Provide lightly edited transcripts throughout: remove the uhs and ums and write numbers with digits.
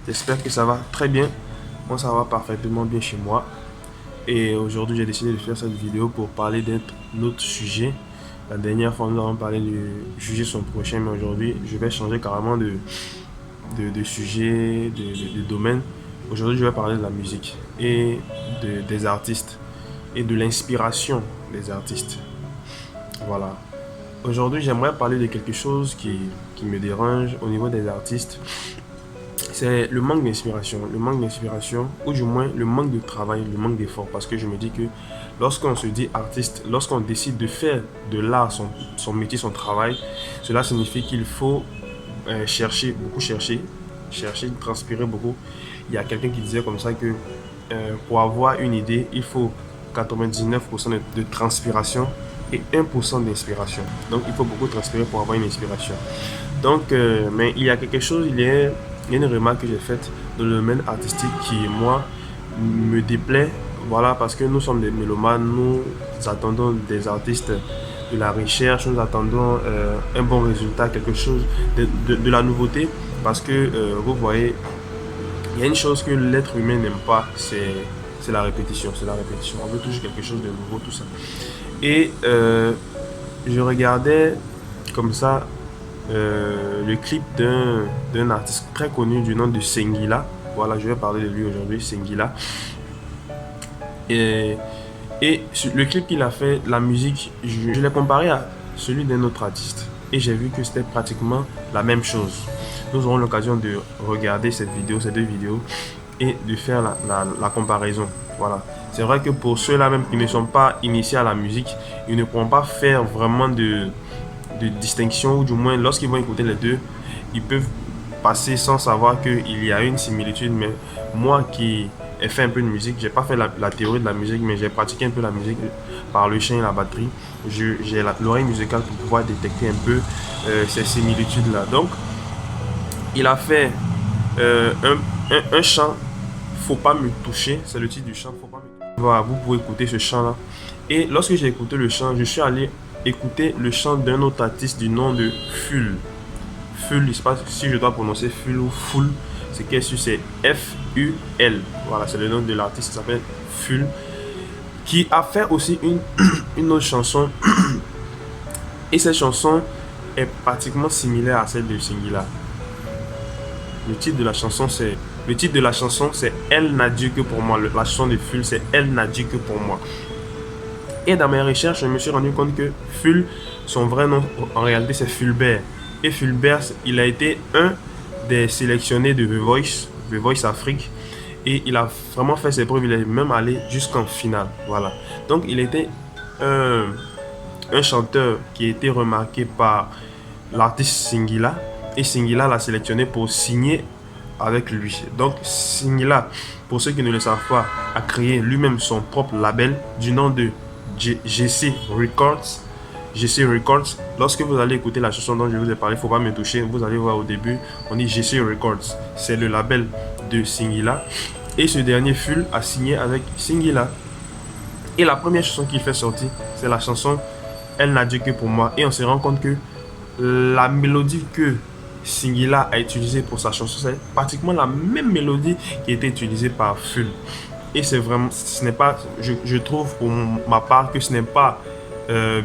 J'espère que ça va très bien. Moi, ça va parfaitement bien chez moi. Et aujourd'hui, j'ai décidé de faire cette vidéo pour parler d'un autre sujet. La dernière fois, nous avons parlé de juger son prochain, mais aujourd'hui, je vais changer carrément de sujet, de domaine. Aujourd'hui, je vais parler de la musique et des artistes et de l'inspiration des artistes. Voilà. Aujourd'hui, j'aimerais parler de quelque chose qui me dérange au niveau des artistes. C'est le manque d'inspiration. Le manque d'inspiration, ou du moins le manque de travail, le manque d'effort. Parce que je me dis que lorsqu'on se dit artiste, lorsqu'on décide de faire de l'art son métier, son travail, cela signifie qu'il faut chercher, transpirer beaucoup. Il y a quelqu'un qui disait comme ça que pour avoir une idée, il faut 99% de transpiration et 1% d'inspiration. Donc il faut beaucoup transpirer pour avoir une inspiration. Donc, mais il y a quelque chose, il y a une remarque que j'ai faite dans le domaine artistique qui, moi, me déplaît. Voilà, parce que nous sommes des mélomanes, nous attendons des artistes de la recherche, nous attendons un bon résultat, quelque chose de la nouveauté. Parce que, vous voyez, il y a une chose que l'être humain n'aime pas, c'est la répétition. C'est la répétition. On veut toujours quelque chose de nouveau, tout ça. Et je regardais comme ça le clip d'un artiste très connu du nom de Sengila. Voilà, je vais parler de lui aujourd'hui, Sengila. Et le clip qu'il a fait, la musique, je l'ai comparé à celui d'un autre artiste. Et j'ai vu que c'était pratiquement la même chose. Nous aurons l'occasion de regarder ces deux vidéos, et de faire la comparaison. Voilà. C'est vrai que pour ceux-là même qui ne sont pas initiés à la musique, ils ne pourront pas faire vraiment de distinction, ou du moins lorsqu'ils vont écouter les deux, ils peuvent passer sans savoir qu'il y a une similitude. Mais moi qui ai fait un peu de musique, j'ai pas fait la théorie de la musique, mais j'ai pratiqué un peu la musique par le chant et la batterie. J'ai l'oreille musicale pour pouvoir détecter un peu ces similitudes là. Donc il a fait un chant, Faut pas me toucher, c'est le titre du chant, Faut pas me toucher. Voilà, vous pouvez écouter ce chant là. Et lorsque j'ai écouté le chant, je suis allé écouter le chant d'un autre artiste du nom de Ful. Ful, je ne sais pas si je dois prononcer Ful ou Ful, c'est F-U-L. Voilà, c'est le nom de l'artiste qui s'appelle Ful, qui a fait aussi une autre chanson. Et cette chanson est pratiquement similaire à celle de Singila. Le titre de la chanson, c'est Elle n'a Dieu que pour moi. La chanson de Ful, c'est Elle n'a Dieu que pour moi. Et dans mes recherches, je me suis rendu compte que Ful, son vrai nom en réalité c'est Fulbert. Et Fulbert, il a été un des sélectionnés de The Voice Afrique. Et il a vraiment fait ses preuves, il est même allé jusqu'en finale. Voilà. Donc il était un chanteur qui a été remarqué par l'artiste Singila. Et Singila l'a sélectionné pour signer avec lui. Donc Singila, pour ceux qui ne le savent pas, a créé lui-même son propre label du nom de GC Records. GC Records. Lorsque vous allez écouter la chanson dont je vous ai parlé, Faut pas me toucher, vous allez voir au début, on dit GC Records. C'est le label de Singila. Et ce dernier Ful a signé avec Singila. Et la première chanson qu'il fait sortir, c'est la chanson Elle n'a Dieu que pour moi. Et on se rend compte que la mélodie que Singila a utilisée pour sa chanson, c'est pratiquement la même mélodie qui a été utilisée par Ful. Et c'est vraiment, ce n'est pas, je trouve pour ma part que ce n'est pas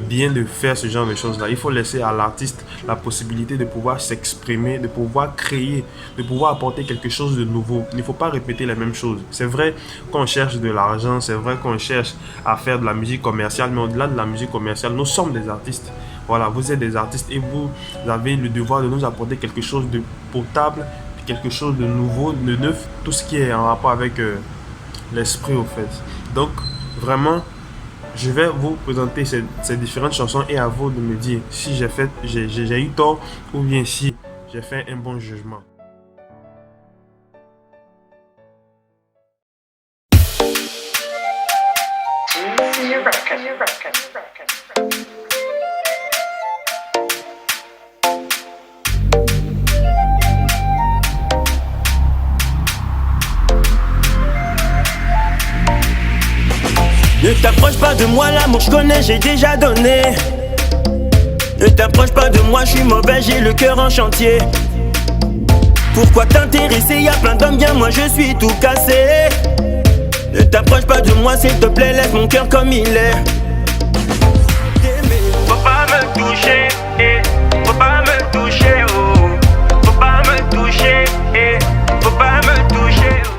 bien de faire ce genre de choses là. Il faut laisser à l'artiste la possibilité de pouvoir s'exprimer, de pouvoir créer, de pouvoir apporter quelque chose de nouveau. Il ne faut pas répéter les mêmes choses. C'est vrai qu'on cherche de l'argent, c'est vrai qu'on cherche à faire de la musique commerciale, mais au-delà de la musique commerciale, nous sommes des artistes. Voilà, vous êtes des artistes et vous avez le devoir de nous apporter quelque chose de potable, quelque chose de nouveau, de neuf, tout ce qui est en rapport avec l'esprit au fait. Donc vraiment, je vais vous présenter ces différentes chansons et à vous de me dire si j'ai eu tort ou bien si j'ai fait un bon jugement. Ne t'approche pas de moi, l'amour je connais, j'ai déjà donné. Ne t'approche pas de moi, je suis mauvais, j'ai le cœur en chantier. Pourquoi t'intéresser, y'a plein d'hommes bien, moi je suis tout cassé. Ne t'approche pas de moi s'il te plaît, laisse mon cœur comme il est. Faut pas me toucher, faut pas me toucher, oh. Faut pas me toucher, faut pas me toucher, oh.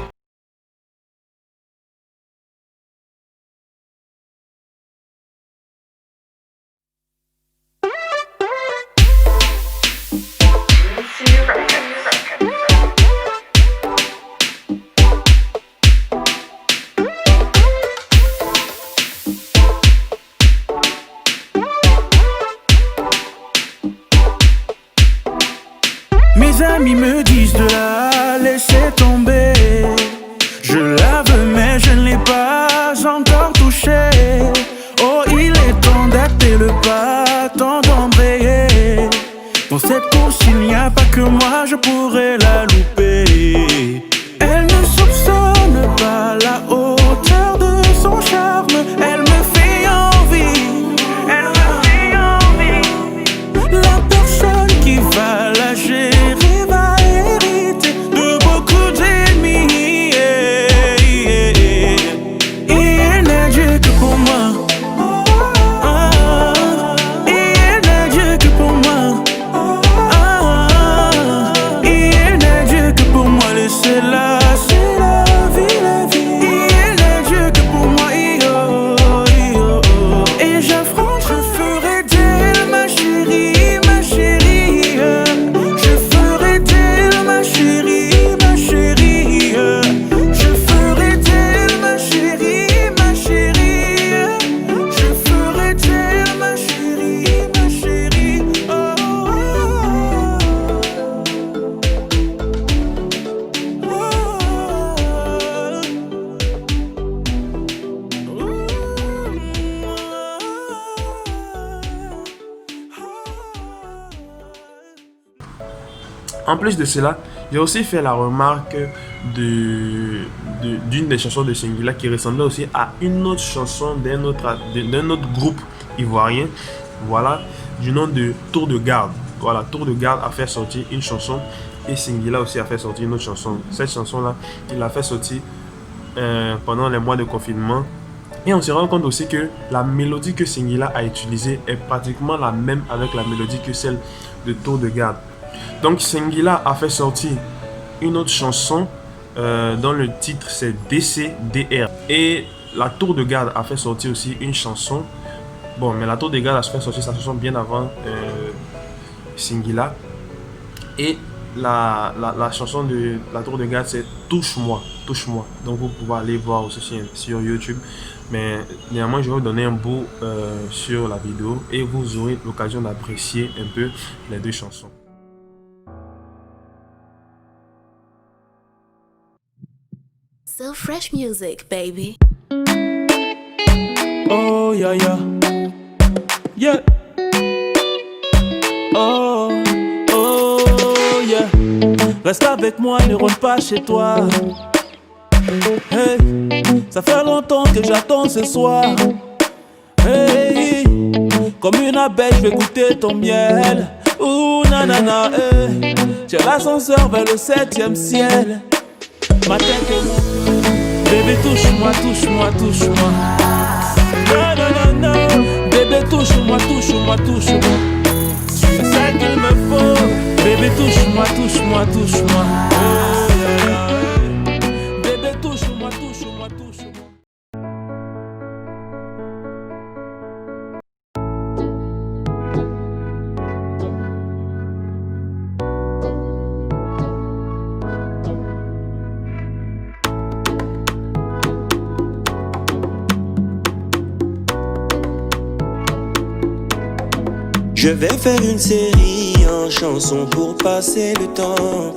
Mes amis me disent de la laisser tomber. Je la veux mais je ne l'ai pas encore touchée. Oh, il est temps d'acter le pas, temps d'embrayer. Dans cette course il n'y a pas que moi, je pourrais la louper. Elle ne soupçonne pas la hauteur de son charme. Elle me fait envie, elle me fait envie. La personne qui va la gérer va hériter de beaucoup d'ennemis. Et elle n'a Dieu que pour moi. Et elle n'a Dieu que pour moi. Et elle n'a Dieu que pour moi. Laissez-la, c'est la vie, la vie. Et elle n'a Dieu que pour moi. Et j'affronte, je ferai d'elle ma chérie, ma chérie. Je ferai d'elle ma chérie, ma chérie. Je ferai d'elle ma chérie, ma chérie. Je ferai d'elle ma chérie, ma chérie. En plus de cela, j'ai aussi fait la remarque d'une des chansons de Singila qui ressemblait aussi à une autre chanson d'un autre groupe ivoirien, voilà, du nom de Tour de Garde. Voilà, Tour de Garde a fait sortir une chanson et Singila aussi a fait sortir une autre chanson. Cette chanson-là, il l'a fait sortir pendant les mois de confinement. Et on se rend compte aussi que la mélodie que Singila a utilisée est pratiquement la même avec la mélodie que celle de Tour de Garde. Donc Singila a fait sortir une autre chanson dont le titre c'est DCDR. Et la Tour de Garde a fait sortir aussi une chanson. Bon, mais la Tour de Garde a fait sortir sa chanson bien avant Singila. Et la chanson de la Tour de Garde c'est Touche-moi, Touche-moi. Donc vous pouvez aller voir aussi sur YouTube. Mais néanmoins je vais vous donner un bout sur la vidéo et vous aurez l'occasion d'apprécier un peu les deux chansons. So fresh music, baby. Oh yeah yeah, yeah. Oh oh yeah. Reste avec moi, ne rentre pas chez toi. Hey, ça fait longtemps que j'attends ce soir. Hey, comme une abeille, je vais goûter ton miel. Ouh nanana, hey. J'ai l'ascenseur vers le 7e ciel. Ma tête est mon cœur. Bébé touche-moi, touche-moi, touche-moi. Non, non, non, non. Bébé touche-moi, touche-moi, touche-moi. Tu sais qu'il me faut. Bébé touche-moi, touche-moi, touche-moi. Oh, yeah, yeah. Bébé touche-moi, touche-moi, touche-moi. Je vais faire une série en chansons pour passer le temps.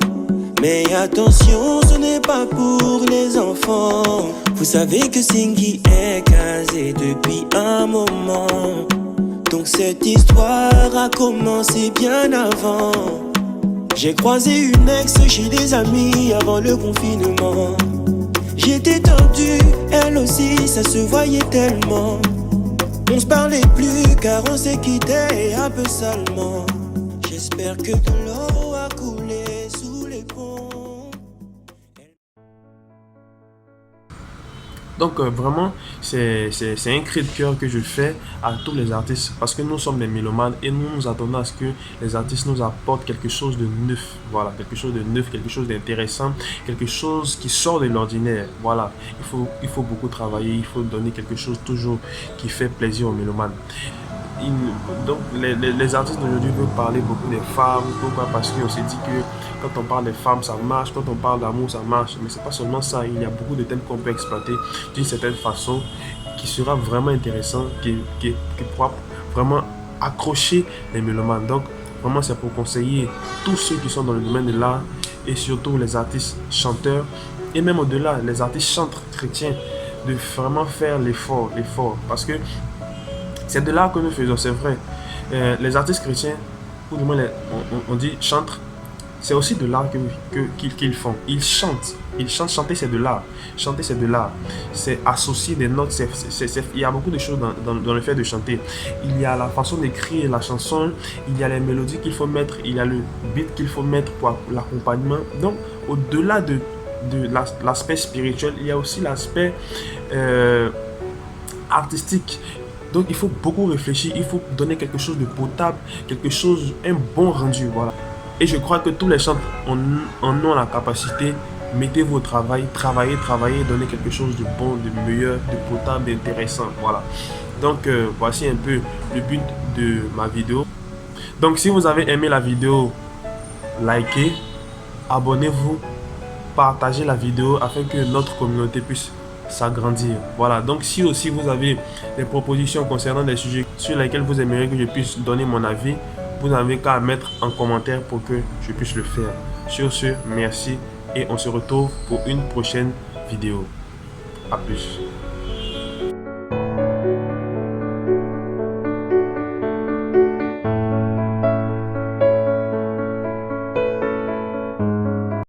Mais attention, ce n'est pas pour les enfants. Vous savez que Singy est casé depuis un moment. Donc cette histoire a commencé bien avant. J'ai croisé une ex chez des amis avant le confinement. J'étais tendu, elle aussi, ça se voyait tellement. On se parlait plus car on s'est quitté un peu salement. J'espère que de l'eau a coulé sous les ponts. Donc vraiment, c'est un cri de cœur que je fais à tous les artistes parce que nous sommes des mélomanes et nous nous attendons à ce que les artistes nous apportent quelque chose de neuf. Voilà, quelque chose de neuf, quelque chose d'intéressant, quelque chose qui sort de l'ordinaire. Voilà, il faut beaucoup travailler, il faut donner quelque chose toujours qui fait plaisir aux mélomanes. Donc les artistes d'aujourd'hui veulent parler beaucoup des femmes. Pourquoi? Parce qu'on s'est dit que quand on parle des femmes ça marche, quand on parle d'amour ça marche, mais c'est pas seulement ça, il y a beaucoup de thèmes qu'on peut exploiter d'une certaine façon qui sera vraiment intéressant, qui pourra vraiment accrocher les mélomanes. Donc vraiment c'est pour conseiller tous ceux qui sont dans le domaine de l'art et surtout les artistes chanteurs et même au-delà les artistes chantres chrétiens de vraiment faire l'effort parce que c'est de l'art que nous faisons, c'est vrai. Les artistes chrétiens, ou du moins on dit chantres, c'est aussi de l'art qu'ils font. Ils chantent. Chanter c'est de l'art. Chanter c'est de l'art. C'est associer des notes. Il y a beaucoup de choses dans le fait de chanter. Il y a la façon d'écrire la chanson, il y a les mélodies qu'il faut mettre, il y a le beat qu'il faut mettre pour l'accompagnement. Donc au-delà de l'aspect spirituel, il y a aussi l'aspect artistique. Donc il faut beaucoup réfléchir, il faut donner quelque chose de potable, un bon rendu, voilà. Et je crois que tous les chantres en ont la capacité. Mettez-vous au travail, travaillez, donnez quelque chose de bon, de meilleur, de potable, d'intéressant, voilà. Donc voici un peu le but de ma vidéo. Donc si vous avez aimé la vidéo, likez, abonnez-vous, partagez la vidéo afin que notre communauté puisse s'agrandir. Voilà, donc si aussi vous avez des propositions concernant des sujets sur lesquels vous aimeriez que je puisse donner mon avis, vous n'avez qu'à mettre en commentaire pour que je puisse le faire. Sur ce, merci et on se retrouve pour une prochaine vidéo. A plus.